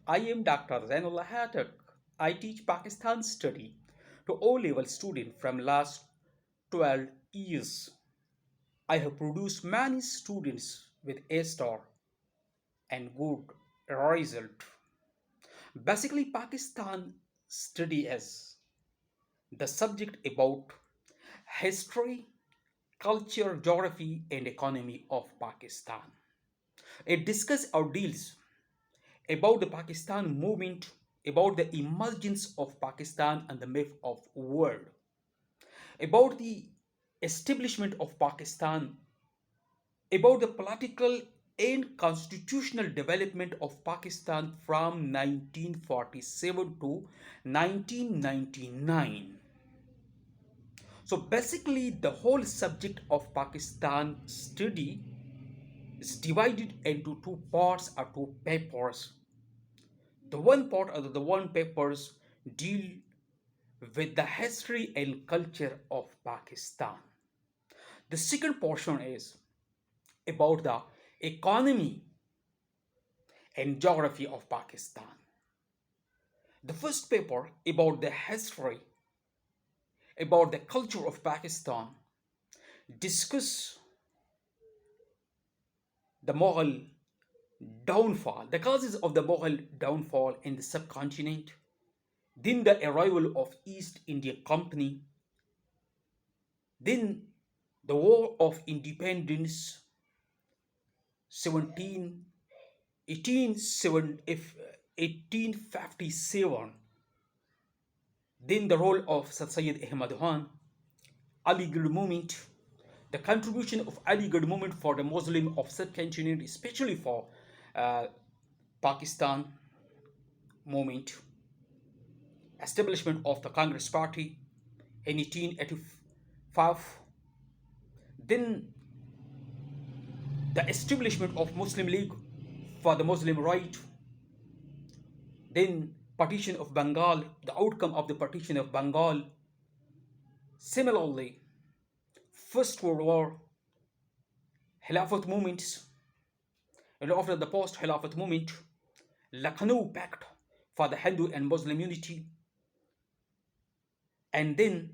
I am Dr. Zain Ullah Khattak. I teach Pakistan study to O-level students from last 12 years. I have produced many students with A star and good result. Basically, Pakistan study as the subject about history, culture, geography, and economy of Pakistan. It discusses or deals about the Pakistan movement, about the emergence of Pakistan and the myth of world, about the establishment of Pakistan, about the political and constitutional development of Pakistan from 1947 to 1999. So basically, the whole subject of Pakistan study is divided into two parts or two papers. The one part or the one papers deal with the history and culture of Pakistan. The second portion is about the economy and geography of Pakistan. The first paper about the history, about the culture of Pakistan, discuss the Mughal downfall, the causes of the Mughal downfall in the subcontinent, then the arrival of East India Company, then the War of Independence 17 1857, then the role of Sir Syed Ahmad Khan, Aligarh movement, the contribution of Aligarh movement for the Muslim of subcontinent, especially for uh, Pakistan movement, establishment of the Congress Party in 1885, then the establishment of Muslim League for the Muslim right, then partition of Bengal, the outcome of the partition of Bengal. Similarly, First World War, Khilafat movements, and after the post-Khilafat movement, Lucknow Pact for the Hindu and Muslim unity, and then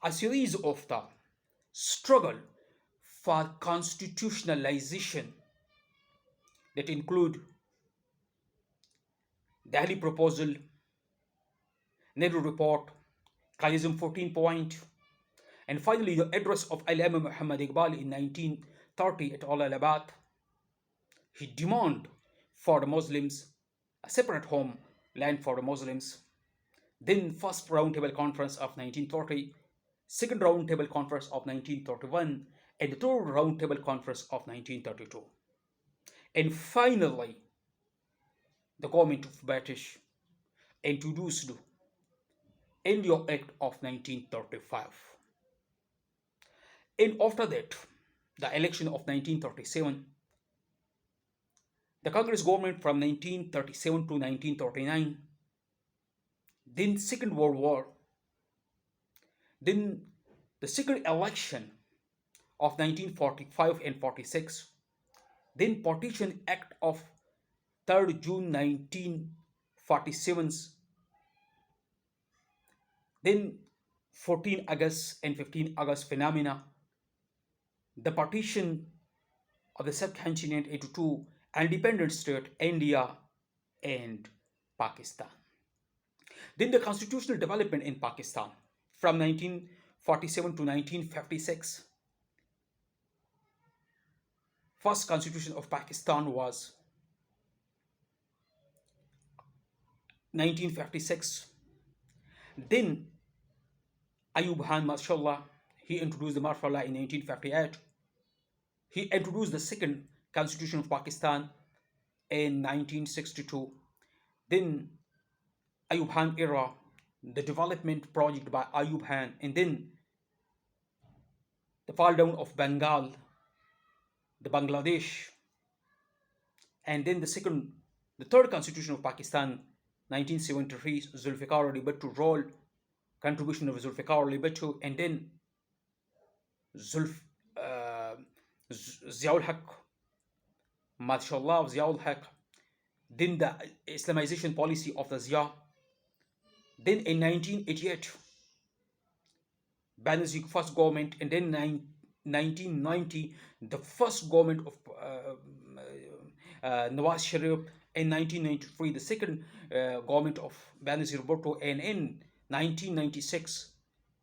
a series of the struggle for constitutionalization that include Delhi Proposal, Nehru Report, Kaisim 14 Point, and finally the address of Allama Muhammad Iqbal in 1930 at Allahabad. He demanded for the Muslims a separate homeland for the Muslims. Then first roundtable conference of 1930, second roundtable conference of 1931, and the third roundtable conference of 1932. And finally, the government of British introduced India Act of 1935. And after that, the election of 1937, the Congress government from 1937 to 1939, then Second World War, then the second election of 1945 and 46, then Partition Act of 3rd June 1947, then 14 August and 15 August phenomena, the partition of the subcontinent into two independent states, India and Pakistan. Then the constitutional development in Pakistan from 1947 to 1956. First constitution of Pakistan was 1956. Then Ayub Khan, mashallah, he introduced the Marfa in 1958. He introduced the second constitution of Pakistan in 1962. Then Ayub Khan era, the development project by Ayub Khan, and then the fall down of Bengal, the Bangladesh, and then the third constitution of Pakistan, 1973, Zulfikar Ali Bhutto role, contribution of Zulfikar Ali Bhutto, and then Zulf, uh, Ziaul Haq, mashallah, Ziaul Haq, then the Islamization policy of the Zia, then in 1988, Benazir's first government, and then 1990, the first government of Nawaz Sharif, in 1993, the second government of Benazir Bhutto, and in 1996,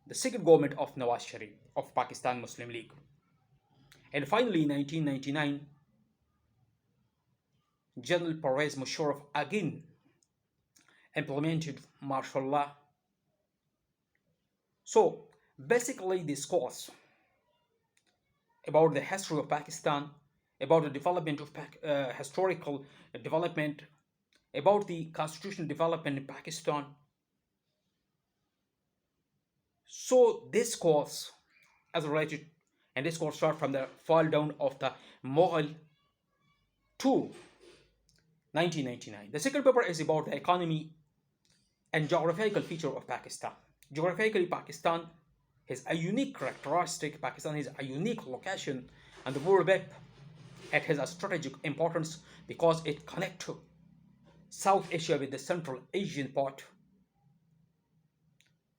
the second government of Nawaz Sharif of Pakistan Muslim League. And finally, in 1999, General Pervez Musharraf again implemented martial law. So basically, this course about the history of Pakistan, about the development of historical development, about the constitutional development in Pakistan. So this course, as related, and this course starts from the fall down of the Mughal to 1999. The second paper is about the economy and geographical feature of Pakistan. Geographically, Pakistan has a unique characteristic. Pakistan has a unique location on the world map. It has a strategic importance because it connects South Asia with the Central Asian part.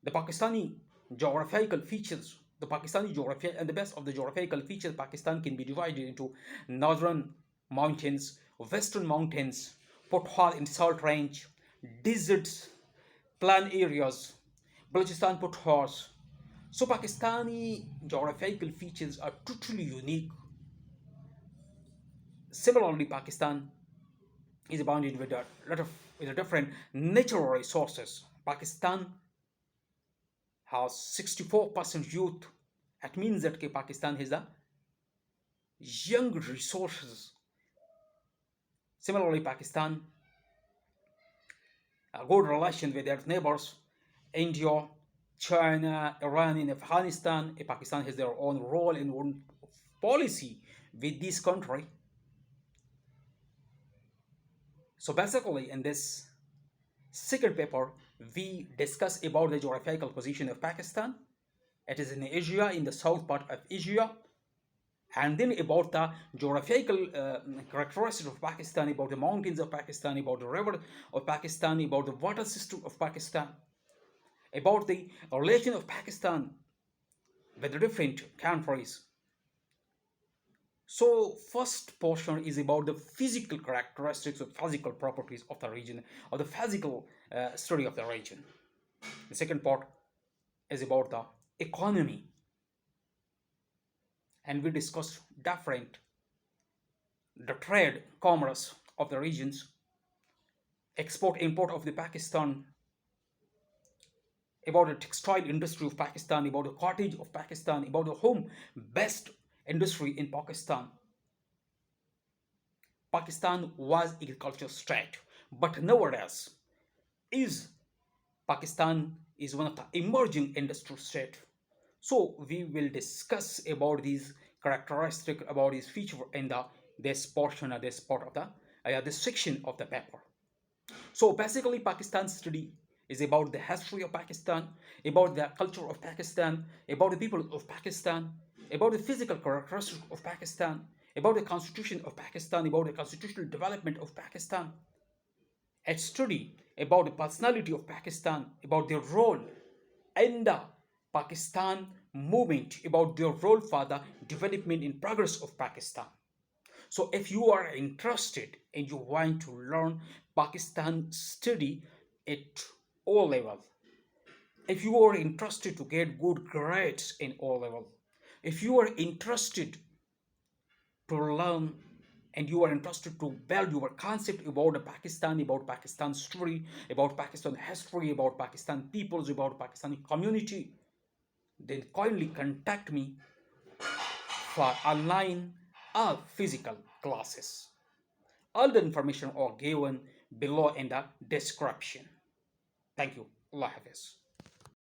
The Pakistani geographical features, the Pakistani geography, and the best of the geographical features, Pakistan can be divided into northern mountains, western mountains, Pothal and salt range, deserts, plain areas, Balochistan Pothals. So Pakistani geographical features are totally unique. Similarly, Pakistan is abounded with a lot of different natural resources. Pakistan has 64% youth. That means that Pakistan has a young resources. Similarly, Pakistan a good relation with their neighbors, India, China, Iran, and Afghanistan. Pakistan has their own role and own policy with this country. So basically, in this second paper, we discuss about the geographical position of Pakistan. It is in Asia, in the south part of Asia, and then about the geographical characteristics of Pakistan, about the mountains of Pakistan, about the river of Pakistan, about the water system of Pakistan, about the relation of Pakistan with the different countries. So first portion is about the physical characteristics of physical properties of the region, or the physical study of the region. The second part is about the economy, and we discussed different the trade commerce of the regions, export import of the Pakistan, about the textile industry of Pakistan, about the cottage of Pakistan, about the home best industry in Pakistan. Pakistan was agricultural state, but nowadays is Pakistan is one of the emerging industrial state. So we will discuss about these characteristics, about these features in the this portion or this part of the this section of the paper. So basically, Pakistan study is about the history of Pakistan, about the culture of Pakistan, about the people of Pakistan, about the physical characteristics of Pakistan, about the constitution of Pakistan, about the constitutional development of Pakistan. A study about the personality of Pakistan, about their role in the Pakistan movement, about their role for the development and progress of Pakistan. So if you are interested and you want to learn Pakistan study at all levels, if you are interested to get good grades in all levels, if you are interested to learn and you are interested to build your concept about Pakistan, about Pakistan story, about Pakistan history, about Pakistan peoples, about Pakistani community, then kindly contact me for online or physical classes. All the information are given below in the description. Thank you. Allah Hafiz.